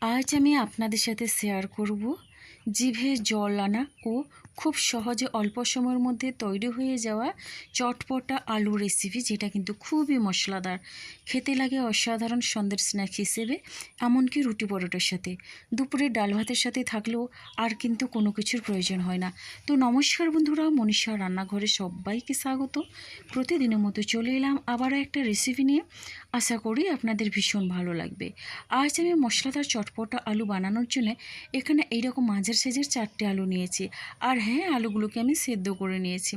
আজ আমি আপনাদের সাথে শেয়ার করব জিভে জল আনা ও খুব সহজে অল্প সময়ের মধ্যে তৈরি হয়ে যাওয়া চটপটা আলু রেসিপি, যেটা কিন্তু খুবই মশলাদার, খেতে লাগে অসাধারণ সন্ধ্যের স্ন্যাক্স হিসেবে, এমনকি রুটি পরোটার সাথে, দুপুরে ডাল ভাতের সাথে থাকলেও আর কিন্তু কোনো কিছুর প্রয়োজন হয় না। তো নমস্কার বন্ধুরা, মনীষা রান্নাঘরে সবাইকে স্বাগত। প্রতিদিনের মতো চলে এলাম আবারও একটা রেসিপি নিয়ে। আশা করি আপনাদের ভীষণ ভালো লাগবে। আজ আমি মশলাদার চটপটা আলু বানানোর জন্য এখানে এইরকম মাঝের সাইজের 4টে আলু নিয়েছি। আর হ্যাঁ, আলুগুলোকে আমি সেদ্ধ করে নিয়েছি।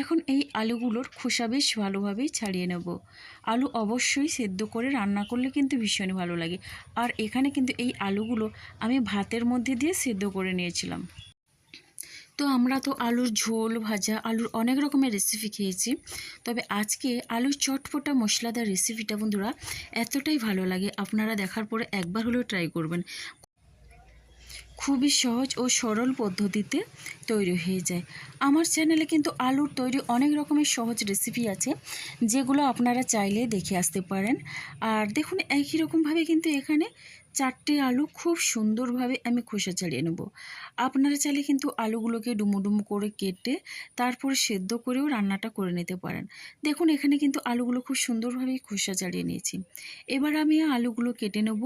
এখন এই আলুগুলোর খোসা বেশ ভালোভাবেই ছাড়িয়ে নেব। আলু অবশ্যই সেদ্ধ করে রান্না করলে কিন্তু ভীষণ ভালো লাগে। আর এখানে কিন্তু এই আলুগুলো আমি ভাতের মধ্যে দিয়ে সেদ্ধ করে নিয়েছিলাম। তো আমরা তো আলুর ঝোল, ভাজা, আলুর অনেক রকমের রেসিপি খেয়েছি, তবে আজকে আলুর চটপটা মশলাদার রেসিপিটা বন্ধুরা এতটাই ভালো লাগে, আপনারা দেখার পরে একবার হলেও ট্রাই করবেন। খুবই সহজ ও সরল পদ্ধতিতে তৈরি হয়ে যায়। আমার চ্যানেলে কিন্তু আলুর তৈরি অনেক রকমের সহজ রেসিপি আছে, যেগুলো আপনারা চাইলে দেখে আসতে পারেন। আর দেখুন, একই রকমভাবে কিন্তু এখানে 4টে আলু খুব সুন্দরভাবে আমি খোসা ছাড়িয়ে নেব। আপনারা চাইলে কিন্তু আলুগুলোকে ডুমো ডুমো করে কেটে তারপরে সেদ্ধ করেও রান্নাটা করে নিতে পারেন। দেখুন, এখানে কিন্তু আলুগুলো খুব সুন্দরভাবে খোসা ছাড়িয়ে নিয়েছি। এবার আমি আলুগুলো কেটে নেব।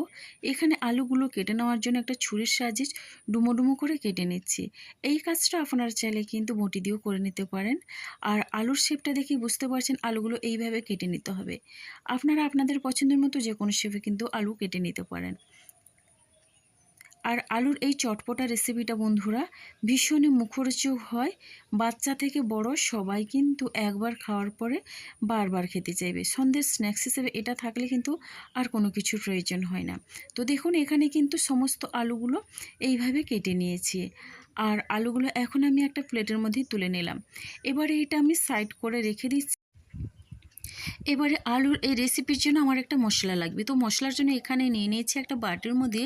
এখানে আলুগুলো কেটে নেওয়ার জন্য একটা ছুরির সাহায্যে ডুমো ডুমো করে কেটে নিচ্ছি। এই কাজটা আপনারা চাইলে কিন্তু বটি দিয়েও করে নিতে পারেন। আর আলুর শেপটা দেখে বুঝতে পারছেন আলুগুলো এইভাবে কেটে নিতে হবে। আপনারা আপনাদের পছন্দের মতো যে কোনো শেপে কিন্তু আলু কেটে নিতে পারেন। আর আলুর এই চটপটা রেসিপিটা বন্ধুরা ভীষণই মুখরোচক হয়। বাচ্চা থেকে বড় সবাই কিন্তু একবার খাওয়ার পরে বারবার খেতে চাইবে। সন্ধ্যের স্ন্যাক্স হিসেবে এটা থাকলে কিন্তু আর কোনো কিছুর প্রয়োজন হয় না। তো দেখুন, এখানে কিন্তু সমস্ত আলুগুলো এইভাবে কেটে নিয়েছি। আর আলুগুলো এখন আমি একটা প্লেটের মধ্যে তুলে নিলাম। এবারে এটা আমি সাইড করে রেখে দিচ্ছি। এবারে আলুর এই রেসিপির জন্য আমার একটা মশলা লাগবে। তো মশলার জন্য এখানে নিয়ে নিয়েছি একটা বাটির মধ্যে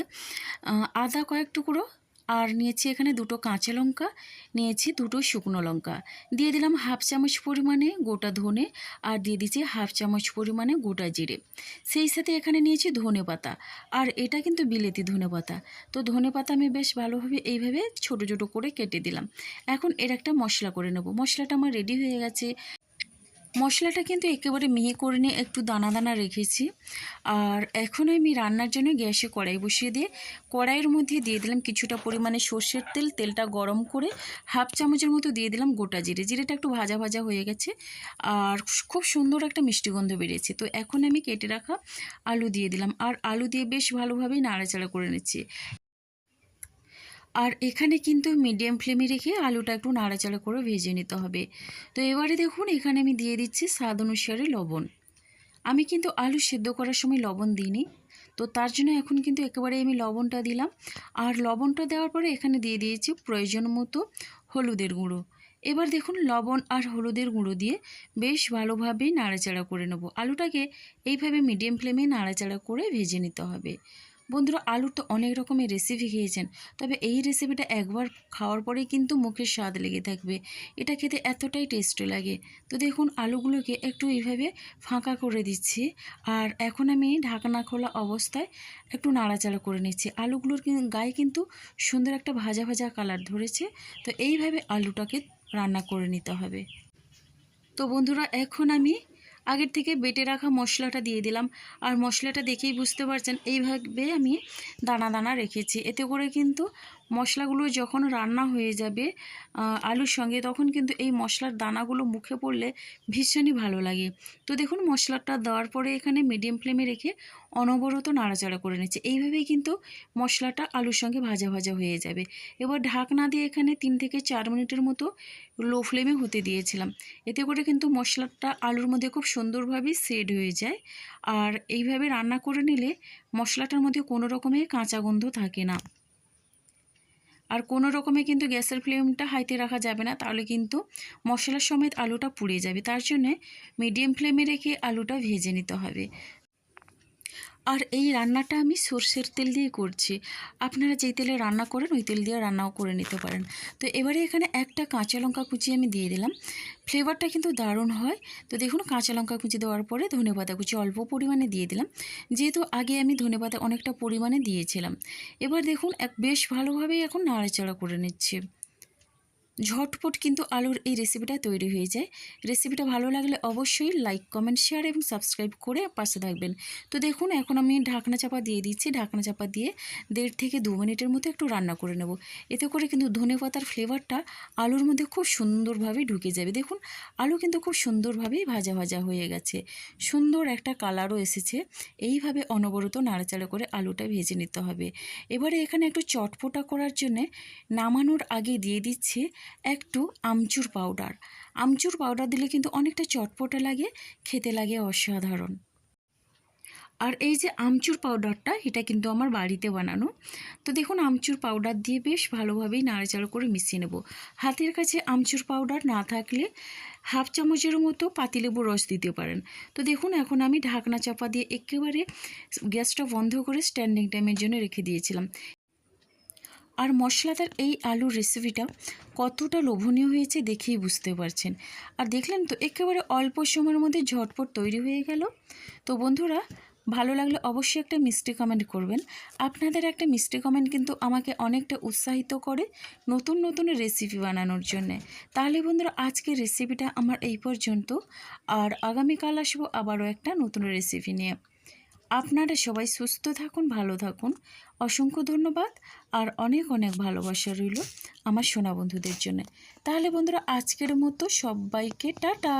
আদা কয়েক টুকরো, আর নিয়েছি এখানে 2টো কাঁচা লঙ্কা, নিয়েছি 2টো শুকনো লঙ্কা, দিয়ে দিলাম হাফ চামচ পরিমাণে গোটা ধনে, আর দিয়ে দিচ্ছি হাফ চামচ পরিমাণে গোটা জিরে। সেই সাথে এখানে নিয়েছি ধনে পাতা, আর এটা কিন্তু বিলেতি ধনে পাতা। তো ধনে পাতা আমি বেশ ভালোভাবে এইভাবে ছোটো ছোটো করে কেটে দিলাম। এখন এর একটা মশলা করে নেব। মশলাটা আমার রেডি হয়ে গেছে। মশলাটা কিন্তু একেবারে মিহি করে নিয়ে একটু দানা দানা রেখেছি। আর এখন আমি রান্নার জন্য গ্যাসে কড়াই বসিয়ে দিয়ে কড়াইয়ের মধ্যে দিয়ে দিলাম কিছুটা পরিমাণে সর্ষের তেল। তেলটা গরম করে হাফ চামচের মতো দিয়ে দিলাম গোটা জিরে। জিরেটা একটু ভাজা ভাজা হয়ে গেছে আর খুব সুন্দর একটা মিষ্টি গন্ধ বেরিয়েছে। তো এখন আমি কেটে রাখা আলু দিয়ে দিলাম, আর আলু দিয়ে বেশ ভালোভাবেই নাড়াচাড়া করে নিচ্ছি। আর এখানে কিন্তু মিডিয়াম ফ্লেমে রেখে আলুটা একটু নাড়াচাড়া করে ভেজে নিতে হবে। তো এবারে দেখুন, এখানে আমি দিয়ে দিচ্ছি স্বাদ অনুসারে লবণ। আমি কিন্তু আলু সেদ্ধ করার সময় লবণ দিইনি, তো তার জন্য এখন কিন্তু একেবারে আমি লবণটা দিলাম। আর লবণটা দেওয়ার পরে এখানে দিয়ে দিয়েছি প্রয়োজন মতো হলুদের গুঁড়ো। এবার দেখুন, লবণ আর হলুদের গুঁড়ো দিয়ে বেশ ভালোভাবে নাড়াচাড়া করে নেব। আলুটাকে এইভাবে মিডিয়াম ফ্লেমে নাড়াচাড়া করে ভেজে নিতে হবে। বন্ধুরা, আলুর তো অনেক রকমের রেসিপি খেয়েছেন, তবে এই রেসিপিটা একবার খাওয়ার পরেই কিন্তু মুখে স্বাদ লেগে থাকবে। এটা খেতে এতটাই টেস্টি লাগে। তো দেখুন, আলুগুলোকে একটু এইভাবে ফাঁকা করে দিচ্ছি। আর এখন আমি ঢাকনা খোলা অবস্থায় একটু নাড়াচাড়া করে নিচ্ছি। আলুগুলোর গায়ে কিন্তু সুন্দর একটা ভাজা ভাজা কালার ধরেছে। তো এইভাবে আলুটাকে রান্না করে নিতে হবে। তো বন্ধুরা, এখন আমি আগের থেকে বেটে রাখা মশলাটা দিয়ে দিলাম। আর মশলাটা দেখেই বুঝতে পারছেন এইভাবে আমি দানা দানা রেখেছি। এতে করে কিন্তু মশলাগুলো যখন রান্না হয়ে যাবে আলুর সঙ্গে, তখন কিন্তু এই মশলার দানাগুলো মুখে পড়লে ভীষণই ভালো লাগে। তো দেখুন, মশলাটা দেওয়ার পরে এখানে মিডিয়াম ফ্লেমে রেখে অনবরত নাড়াচাড়া করে নিচ্ছে। এইভাবেই কিন্তু মশলাটা আলুর সঙ্গে ভাজা ভাজা হয়ে যাবে। এবার ঢাকনা দিয়ে এখানে 3 থেকে 4 মিনিটের মতো লো ফ্লেমে হতে দিয়েছিলাম। এতে করে কিন্তু মশলাটা আলুর মধ্যে খুব সুন্দরভাবে সেট হয়ে যায়। আর এইভাবে রান্না করে নিলে মশলাটার মধ্যে কোনো রকমের কাঁচা গন্ধ থাকে না। আর কোনো রকমে কিন্তু গ্যাসের ফ্লেমটা হাইতে রাখা যাবে না, তাহলে কিন্তু মশলার সমেত আলুটা পুড়ে যাবে। তার জন্যে মিডিয়াম ফ্লেমে রেখে আলুটা ভেজে নিতে হবে। আর এই রান্নাটা আমি সর্ষের তেল দিয়ে করছি। আপনারা যেই তেলে রান্না করেন ওই তেল দিয়ে রান্নাও করে নিতে পারেন। তো এবারে এখানে একটা কাঁচা লঙ্কা কুচি আমি দিয়ে দিলাম। ফ্লেভারটা কিন্তু দারুণ হয়। তো দেখুন কাঁচা লঙ্কা কুচি দেওয়ার পরে ধনেপাতা কুচি অল্প পরিমাণে দিয়ে দিলাম, যেহেতু আগে আমি ধনেপাতা অনেকটা পরিমাণে দিয়েছিলাম। এবার দেখুন বেশ ভালোভাবেই এখন নাড়াচাড়া করে নিচ্ছি। ঝটপট কিন্তু আলুর এই রেসিপিটা তৈরি হয়ে যায়। রেসিপিটা ভালো লাগলে অবশ্যই লাইক, কমেন্ট, শেয়ার এবং সাবস্ক্রাইব করে পাশে থাকবেন। তো দেখুন এখন আমি ঢাকনা চাপা দিয়ে দিচ্ছি। ঢাকনা চাপা দিয়ে 1.5 থেকে 2 মিনিটের মতো একটু রান্না করে নেব। এতে করে কিন্তু ধনেপাতার ফ্লেভারটা আলুর মধ্যে খুব সুন্দরভাবে ঢুকে যাবে। দেখুন আলু কিন্তু খুব সুন্দরভাবেই ভাজা ভাজা হয়ে গেছে, সুন্দর একটা কালারও এসেছে। এইভাবে অনবরত নাড়াচাড়া করে আলুটা ভেজে নিতে হবে। এবারে এখানে একটু চটপটা করার জন্যে নামানোর আগে দিয়ে দিচ্ছি একটু আমচুর পাউডার। আমচুর পাউডার দিলে কিন্তু অনেকটা চটপটা লাগে, খেতে লাগে অসাধারণ। আর এই যে আমচুর পাউডারটা, এটা কিন্তু আমার বাড়িতে বানানো। তো দেখুন আমচুর পাউডার দিয়ে বেশ ভালোভাবেই নাড়াচাড়া করে মিশিয়ে নেব। হাতের কাছে আমচুর পাউডার না থাকলে হাফ চামচের মতো পাতিলেবুর রস দিতে পারেন। তো দেখুন এখন আমি ঢাকনা চাপা দিয়ে একেবারে গ্যাসটা বন্ধ করে স্ট্যান্ডিং টাইমের জন্য রেখে দিয়েছিলাম। আর মশলাদার এই আলুর রেসিপিটা কতটা লোভনীয় হয়েছে দেখেই বুঝতে পারছেন। আর দেখলেন তো একেবারে অল্প সময়ের মধ্যে ঝটপট তৈরি হয়ে গেল। তো বন্ধুরা, ভালো লাগলে অবশ্যই একটা মিষ্টি কমেন্ট করবেন। আপনাদের একটা মিষ্টি কমেন্ট কিন্তু আমাকে অনেকটা উৎসাহিত করে নতুন নতুন রেসিপি বানানোর জন্যে। তাহলে বন্ধুরা আজকের রেসিপিটা আমার এই পর্যন্ত। আর আগামীকাল আসবো আবারও একটা নতুন রেসিপি নিয়ে। আপনারা সবাই সুস্থ থাকুন, ভালো থাকুন। অসংখ্য ধন্যবাদ আর অনেক অনেক ভালোবাসা রইল আমার সোনা বন্ধুদের জন্য। তাহলে বন্ধুরা আজকের মতো সবাইকে টাটা।